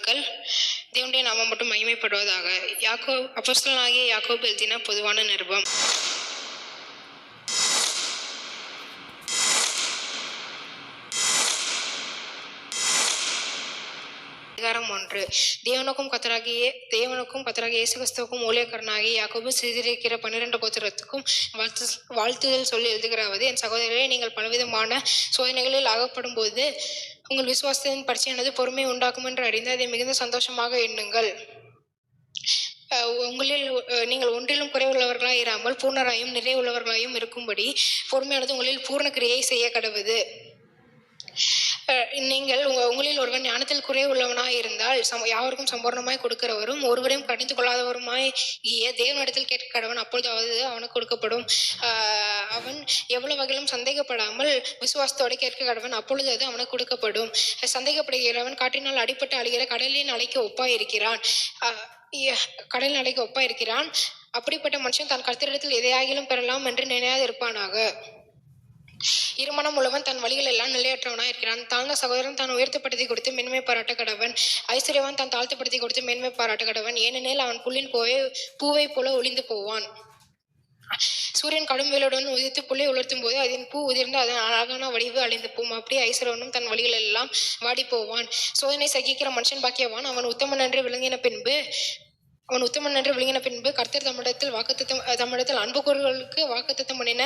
வாழ்த்துக்கள். தேவனுடைய நாமம் மட்டும் மகிமைப்படுவதாக. அப்போஸ்தலனாகிய யாக்கோபு எழுதின பொதுவான நிருபம். அதிகாரம் 1. தேவனுக்கும் கர்த்தராகிய இயேசு கிறிஸ்துவுக்கும் ஊழியக்காரனாகிய யாக்கோபு சிதறியிருக்கிற 12 கோத்திரத்துக்கும் வாழ்த்துதல் சொல்லி எழுதுகிறாவது, என் சகோதரரே, நீங்கள் பலவிதமான சோதனைகளில் ஆகப்படும் போது உங்கள் விசுவாசத்தின் பரீட்சையானது பொறுமை உண்டாக்கும் என்று அறிந்து அதை மிகுந்த சந்தோஷமாக எண்ணுங்கள். நீங்கள் ஒன்றிலும் குறைவுள்ளவர்களாய் இராமல் பூர்ணராயும் நிறைவுள்ளவர்களாயும் இருக்கும்படி பொறுமையானது உங்களில் பூர்ண கிரியை செய்ய கடவுது. நீங்கள் உங்களில் ஒருவன் ஞானத்தில் குறைவுள்ளவனாய் இருந்தால் யாவருக்கும் சம்பூர்ணமாய் கொடுக்கிறவரும் ஒருவரையும் கடிந்து கொள்ளாதவருமாய் தேவனிடத்தில் கேட்க கடவன், அப்பொழுதாவது அவனுக்கு கொடுக்கப்படும். அவன் எவ்வளவு வகையிலும் சந்தேகப்படாமல் விசுவாசத்தோடு கேட்க கடவன், அப்பொழுது அது அவனுக்கு கொடுக்கப்படும். சந்தேகப்படுகிறவன் காற்றினால் அடிபட்டு அழுகிற கடலின் அலைக்கு ஒப்பாய் இருக்கிறான். அப்படிப்பட்ட மனுஷன் தான் கர்த்தரிடத்தில் எதையாகிலும் பெறலாம் என்று நினையாது இருப்பானாக. இருமனம் உள்ளவன் தன் வழிகள் எல்லாம் நிலையற்றவனாய் இருக்கிறான். தாழ்ந்த சகோதரன் தான் உயர்த்தப்படுத்தி கொடுத்து மேன்மை பாராட்ட கடவன். ஐஸ்வர்யவான் தான் தாழ்த்தப்படுத்தி கொடுத்து மேன்மை பாராட்ட கடவன். ஏனெனில் அவன் புல்லின் பூவை போல ஒளிந்து போவான். சூரியன் கடும் வேலுடன் உதித்து புல்லை உலர்த்தும் போது அதன் பூ உதிர்ந்து அதன் அழகான வடிவு அழிந்து போகும். அப்படியே ஐஸ்வர்யவனும் தன் வழிகள் எல்லாம் வாடி போவான். சோதனை சகிக்கிற மனுஷன் பாக்கியவான். அவன் உத்தமன் என்று விளங்கின பின்பு கர்த்தர் தம்மிடத்தில் அன்புக்கூறுகளுக்கு வாக்குத்தத்தம் பண்ணின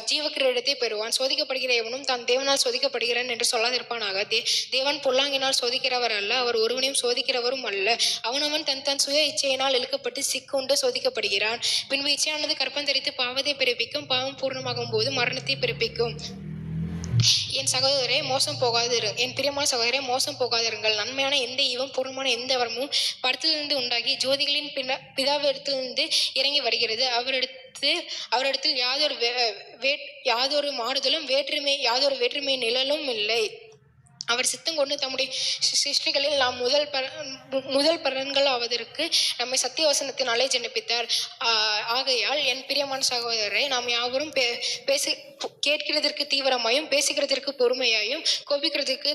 ஜீவ கிரீடத்தை பெறுவான். சோதிக்கப்படுகிற எவனும் தான் தேவனால் சோதிக்கப்படுகிறான் என்று சொல்லாதிருப்பானாக. தேவன் பொல்லாங்கினால் சோதிக்கிறவர் அல்ல, அவர் ஒருவனையும் சோதிக்கிறவரும் அல்ல. அவனவன் தன் சுய இச்சையினால் இழுக்கப்பட்டு சிக்குண்டு சோதிக்கப்படுகிறான். பின்பு இச்சையானது கற்பந்தரித்து பாவத்தை பிறப்பிக்கும். பாவம் பூர்ணமாகும் போது மரணத்தை பிறப்பிக்கும். என் சகோதரரே, என் பிரியமான சகோதரே, மோசம் போகாதிருங்கள். நன்மையான எந்த ஈவும் பூர்ணமான எந்த வரமும் பரத்திலிருந்து உண்டாகி ஜோதிகளின் பிதாவிடத்திலிருந்து இறங்கி வருகிறது. அவரிடத்தில் யாதொரு மாறுதலும் யாதொரு வேற்றுமை நிழலும் இல்லை. அவர் சித்தம் கொண்டு தம்முடைய சிருஷ்டிகளில் நாம் முதல் பலன்கள் ஆவதற்கு நம்மை சத்திய வசனத்தினாலே ஜெனிப்பித்தார். ஆகையால் என் பிரியமான சகோதரரை, நாம் யாவரும் கேட்கிறதற்கு தீவிரமாயும் பேசுகிறதற்கு பொறுமையாயும் கோபிக்கிறதுக்கு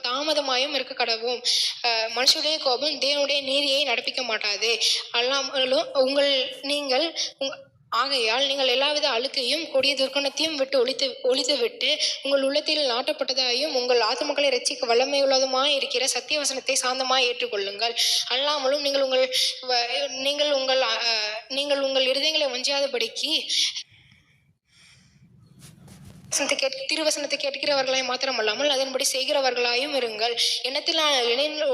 தாமதமாயும் இருக்க கடவும். மனுஷனுடைய கோபம் தேவனுடைய நீதியை நடப்பிக்க மாட்டாது. ஆகையால் நீங்கள் எல்லாவித அழுக்கையும் கொடிய துர்க்கணத்தையும் விட்டு ஒழித்து விட்டு உங்கள் உள்ளத்தில் நாட்டப்பட்டதாயும் உங்கள் ஆத்துமக்களை ரட்சிக்க வல்லமையுள்ளதுமாய் இருக்கிற சத்திய வசனத்தை சாந்தமாய் ஏற்றுக்கொள்ளுங்கள். அல்லாமலும் நீங்கள் உங்கள் இருதயங்களை வஞ்சியாதபடிக்கு திருவசனத்தை கேட்கிறவர்களாய் மாத்திரமல்லாமல் அதன்படி செய்கிறவர்களாயும் இருங்கள்.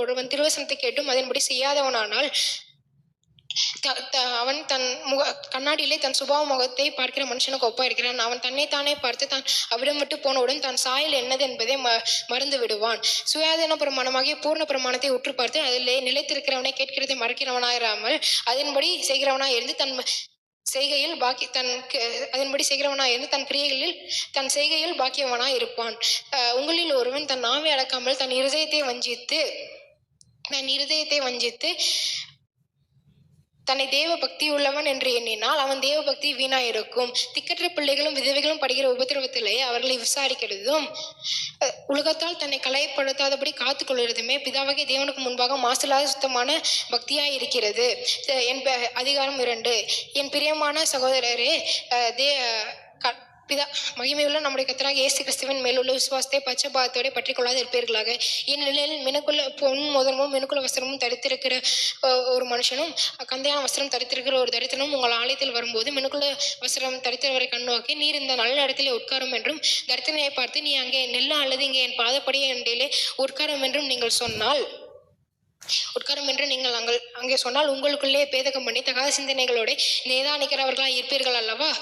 ஒருவன் திருவசனத்தை கேட்டும் அதன்படி செய்யாதவனானால் அவன் தன் கண்ணாடியிலே தன் சுபாவ முகத்தை பார்க்கிற மனுஷனுக்கு ஒப்பா இருக்கிறான். அவன் தன்னைத்தானே பார்த்து தான் அவிடம் விட்டு போனவுடன் தான் சாயல் என்னது என்பதை மறந்து விடுவான். சுயாதீன பிரமாணமாகிய பூர்ண பிரமாணத்தை உற்று பார்த்து அதிலே நிலைத்திருக்கிறவனை கேட்கிறதை மறக்கிறவனாயிராமல் அதன்படி செய்கிறவனாய் இருந்து தன் கிரியைகளில் தன் செய்கையில் பாக்கியவனாய் இருப்பான். உங்களில் ஒருவன் தன் நாவை அடக்காமல் தன் இருதயத்தை வஞ்சித்து தன்னை தேவ பக்தி உள்ளவன் என்று எண்ணினால் அவன் தேவ பக்தி வீணாயிருக்கும். திக்கற்ற பிள்ளைகளும் விதவைகளும் படுகிற உபத்திரவத்திலே அவர்களை விசாரிக்கிறதும் உலகத்தால் தன்னை கலைப்படுத்தாதபடி காத்துக் கொள்கிறதுமே பிதாவாகிய தேவனுக்கு முன்பாக மாசில்லாத சுத்தமான பக்தியாய் இருக்கிறது. அதிகாரம் 2. என் பிரியமான சகோதரரே, மகிமையுள்ள நம்முடைய கர்த்தராகிய இயேசு கிறிஸ்துவின் மேலுள்ள விசுவாசத்தை பட்சபாதத்தோட பற்றி கொள்ளாது இருப்பீர்களாக. ஏனெனில் பொன் முதலமும் மினுக்குள்ள வஸ்திரமும் தரித்திருக்கிற ஒரு மனுஷனும் கந்தையான வஸ்திரம் தரித்திருக்கிற ஒரு தரித்தனும் உங்கள் ஆலயத்தில் வரும்போது மினுக்குள்ள வஸ்திரம் தரித்திரவரை கண்ணோக்கி, நீர் இந்த நல்ல இடத்திலே உட்காரும் என்றும் தரித்தனையை பார்த்து நீ அங்கே நெல்ல அல்லது இங்கே என் பாதப்படியே அண்டையிலே உட்காரும் என்றும் அங்கே சொன்னால் உங்களுக்குள்ளே பேதகம் பண்ணி தகாத சிந்தனைகளோட நிதானிக்கிறவர்களாக இருப்பீர்கள் அல்லவா.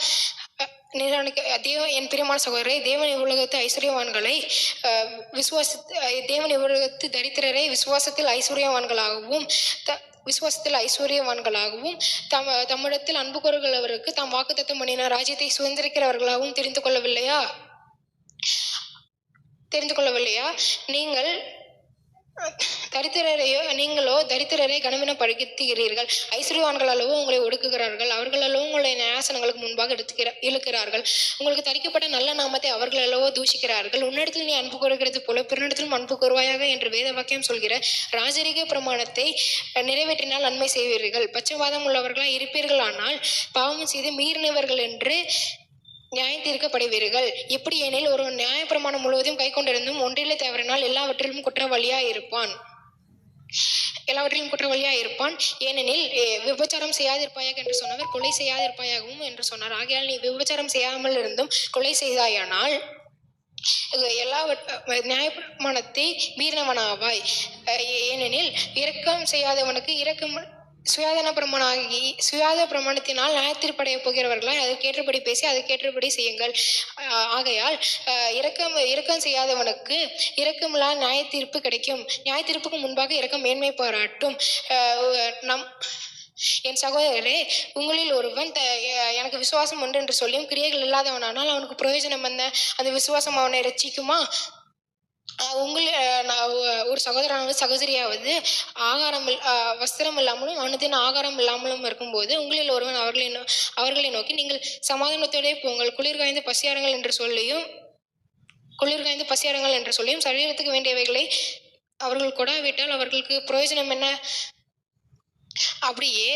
என் பிரியமான சகோதரரை, தேவன் இவ்வுலகத்து ஐஸ்வர்யவான்களை தேவன் இவ்வுலகத்து தரித்திரரை விசுவாசத்தில் ஐஸ்வர்யவான்களாகவும் தம்மிடத்தில் அன்பு கூறுகிறவருக்கு தாம் வாக்குத்தத்தம் பண்ணின ராஜ்யத்தை சுதந்திரிக்கிறவர்களாகவும் தெரிந்து கொள்ளவில்லையா? நீங்கள் தரித்திரரையோ நீங்களோ தரித்திரரை கனவீனப்படுத்துகிறீர்கள். ஐஸ்வர்யவான்கள் அளவோ உங்களை ஒடுக்குகிறார்கள். அவர்கள் அளவோ உங்களை நியாயாசனங்களுக்கு முன்பாக இழுக்கிறார்கள். உங்களுக்கு தரிக்கப்பட்ட நல்ல நாமத்தை அவர்கள் அளவோ தூஷிக்கிறார்கள். உன்னிடத்தில் நீ அன்பு கூறுகிறது போல பிறனிடத்திலும் அன்பு கூறுவாயாக என்று வேத வாக்கியம் சொல்கிற ராஜரிக பிரமாணத்தை நிறைவேற்றினால் நன்மை செய்வீர்கள். பட்சபாதம் உள்ளவர்களாய் இருப்பீர்களானால் பாவம் செய்து மீறினவர்கள் என்று நியாயம் தீர்க்கப்படுவீர்கள். எப்படி எனில் ஒரு நியாயப்பிரமாணம் முழுவதும் கை கொண்டிருந்தும் ஒன்றிலே தவறினால் எல்லாவற்றிலும் குற்றவாளியாய் இருப்பான். ஏனெனில் விபச்சாரம் செய்யாதிருப்பாயாக என்று சொன்னவர் கொலை செய்யாதிருப்பாயாகவும் என்று சொன்னார். ஆகையால் நீ விபச்சாரம் செய்யாமல் இருந்தும் கொலை செய்தாயானால் எல்லா நியாயப்பிரமாணத்தை மீறினவனாவாய். ஏனெனில் இரக்கம் செய்யாதவனுக்கு இரக்கம் சுயாதன பிரமாணத்தினால் நியாயத்தீர்ப்படைய போகிறவர்களாய் அதற்கேற்றபடி பேசி அதற்கேற்றபடி செய்யுங்கள். ஆகையால் இரக்கம் செய்யாதவனுக்கு இரக்கமில்லா நியாய தீர்ப்பு கிடைக்கும். நியாய தீர்ப்புக்கு முன்பாக இரக்கம் மேன்மை பாராட்டும். என் சகோதரரே, உங்களில் ஒருவன் எனக்கு விசுவாசம் உண்டு என்று சொல்லியும் கிரியைகள் இல்லாதவனானால் அவனுக்கு பிரயோஜனம் என்ன? அந்த விசுவாசம் அவனை ரட்சிக்குமா? ஒரு சகோதரனாவது சகோதரியாவது வஸ்திரம் இல்லாமலும் அனுதின ஆகாரம் இல்லாமலும் இருக்கும்போது உங்களில் ஒருவன் அவர்களை நோக்கி நீங்கள் சமாதானத்தோடே போங்கள், குளிர் காய்ந்து பசியாருங்கள் என்று சொல்லியும் சரீரத்துக்கு வேண்டியவைகளை அவர்கள் கொடாவிட்டால் அவர்களுக்கு பிரயோஜனம் என்ன? அப்படியே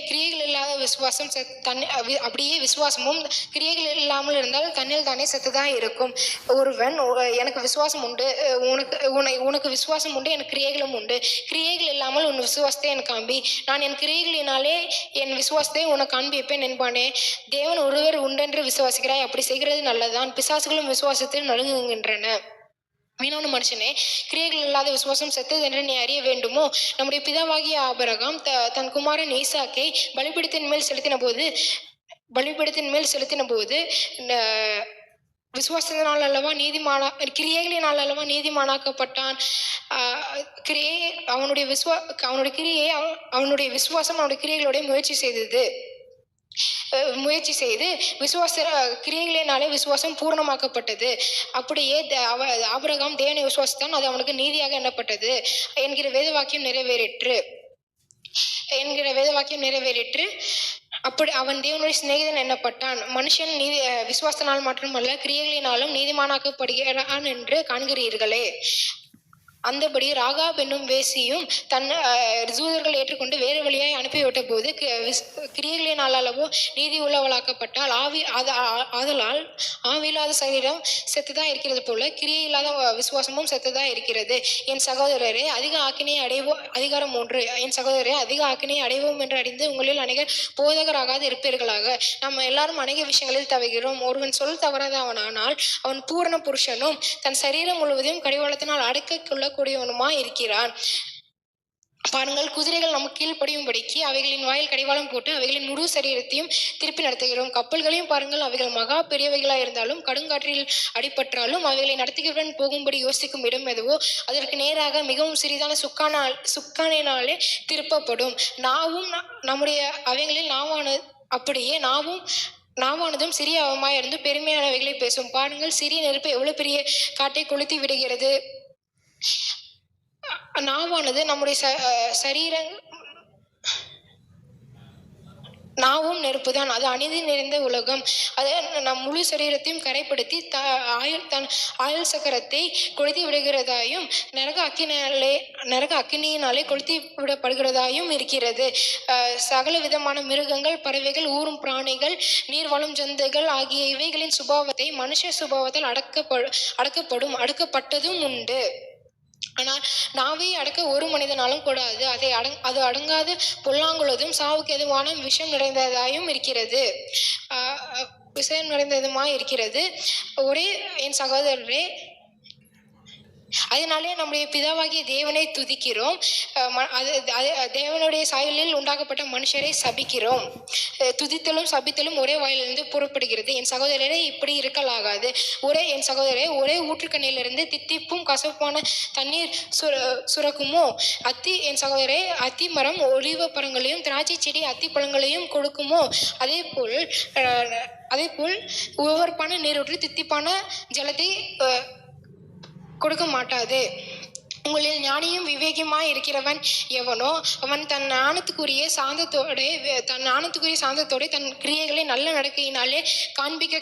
கிரியைகள் இல்லாத விசுவாசம் அப்படியே விசுவாசமும் கிரியைகள் இல்லாமல் இருந்தால் தன்னில் தானே செத்துதான் இருக்கும். ஒருவன் எனக்கு விசுவாசம் உண்டு, உனக்கு விசுவாசம் உண்டு, எனக்கு கிரியைகளும் உண்டு. கிரியைகள் இல்லாமல் உன் விசுவாசத்தை எனக்கு காண்பி, நான் என் கிரியைகளினாலே என் விசுவாசத்தை உனக்கு காண்பிப்பேன் என்பானே. தேவன் ஒருவர் உண்டென்று விசுவாசிக்கிறாய், அப்படி செய்கிறது நல்லதான். பிசாசுகளும் விசுவாசத்தில் நடுங்குகின்றன. மீனான மனுஷனே, கிரியைகள் இல்லாத விசுவாசம் செத்தது என்று நீ அறிய வேண்டுமோ? நம்முடைய பிதாவாகிய ஆபிரகாம் தன் குமாரன் ஈசாக்கை பலிபீடத்தின் மேல் செலுத்தின போது விசுவாசத்தினால் அல்லவா கிரியைகளினால் அல்லவா நீதிமானாக்கப்பட்டான். அவனுடைய விசுவாசம் அவனுடைய கிரியைகளோட முயற்சி செய்து கிரியைகளினாலே விசுவாசம் பூர்ணமாக்கப்பட்டது. அப்படியே ஆபிரகாம் தேவனை விசுவாசித்தான், அது அவனுக்கு நீதியாக எண்ணப்பட்டது என்கிற வேத வாக்கியம் நிறைவேறிற்று. அப்படி அவன் தேவனுடைய சிநேகிதன் எண்ணப்பட்டான். மனுஷன் விசுவாசத்தினால் மட்டுமல்ல கிரியைகளினாலும் நீதிமானாக்கப்படுகிறான் என்று காண்கிறீர்களே. அந்தபடி ராகாப் என்னும் வேசியும் தன் ஜூதர்கள் ஏற்றுக்கொண்டு வேறு வழியாய் அனுப்பிவிட்ட போது கிரியைகளினால் அளவோ நீதி உள்ளவளாக்கப்பட்டால் ஆதலால் ஆவியில்லாத சரீரம் செத்துதான் இருக்கிறது போல கிரியை இல்லாத விசுவாசமும் செத்துதான் இருக்கிறது. என் சகோதரரே, அதிக ஆக்கினையை அடைவோம். அதிகாரம் 3. என் சகோதரரே, அதிக ஆக்கினையை அடைவோம் என்று அறிந்து உங்களில் அநேகர் போதகராகாது இருப்பீர்களாக. நம்ம எல்லாரும் அநேக விஷயங்களில் தவிர்கிறோம். ஒருவன் சொல் தவறாதவனானால் அவன் பூரண புருஷனும் தன் சரீரம் முழுவதும் கடிவாளத்தினால் அடக்க கூடியவனுமா இருக்கிறான். பாருங்கள், குதிரைகள் நமக்கு கீழ்ப்படியும்படிக்கு அவைகளின் வாயில் கடிவாளம் போட்டு அவைகளின் முழு சரீரத்தையும் திருப்பி நடத்துகிறோம். கப்பல்களையும் பாருங்கள், அவைகள் மகா பெரியவைகளாக இருந்தாலும் கடுங்காற்றில் அடிபற்றாலும் அவைகளை நடத்துகிறவன் போகும்படி யோசிக்கும் இடம் எதுவோ அதற்கு நேராக மிகவும் சிறிதான சுக்கானினாலே திருப்பப்படும். நாவும் நம்முடைய அவைகளில் அப்படியே நாவானதும் சிறிய அவமாய் இருந்து பெருமையானவைகளை பேசும். பாருங்கள், சிறிய நெருப்பு எவ்வளவு பெரிய காட்டை கொளுத்தி விடுகிறது. நாவானது நம்முடைய நாவும் நெருப்புதான். அது அநீதி நிறைந்த உலகம். அது நம் முழு சரீரத்தையும் கரைப்படுத்தி ஆயுள் சக்கரத்தை கொளுத்தி விடுகிறதாயும் நரக அக்கினியினாலே கொளுத்தி விடப்படுகிறதாயும் இருக்கிறது. சகல விதமான மிருகங்கள், பறவைகள், ஊரும் பிராணிகள், நீர் வாழும் ஜந்துகள் ஆகிய இவைகளின் சுபாவத்தை மனுஷ சுபாவத்தால் அடக்கப்பட்டதும் உண்டு. ஆனால் நாவை அடக்க ஒரு மனிதனாலும் கூடாது. அது அடங்காது பொல்லாங்குள்ளதும் சாவுக்கு எதுவான விஷம் நிறைந்ததாயும் இருக்கிறது. ஒரே என் சகோதரரே, அதனாலே நம்முடைய பிதாவாகிய தேவனை துதிக்கிறோம், தேவனுடைய சாயலில் உண்டாக்கப்பட்ட மனுஷரை சபிக்கிறோம். துதித்தலும் சபித்தலும் ஒரே வாயிலிருந்து புறப்படுகிறது. என் சகோதரரை இப்படி இருக்கலாகாது. என் சகோதரரை, ஒரே ஊற்றுக்கண்ணிலிருந்து தித்திப்பும் கசப்பான தண்ணீர் சுரக்குமோ? என் சகோதரரை, அத்தி மரம் ஒலிவ பழங்களையும் திராட்சை செடி அத்தி பழங்களையும் கொடுக்குமோ? அதே போல் உவர்ப்பான நீரூற்று தித்திப்பான ஜலத்தை கொடுக்க மாட்டாது. உங்களில் ஞானியும் விவேகியுமாய் இருக்கிறவன் எவனோ அவன் தன் ஞானத்துக்குரிய சாந்தத்தோட தன் கிரியைகளை நல்ல நடக்கையினாலே காண்பிக்க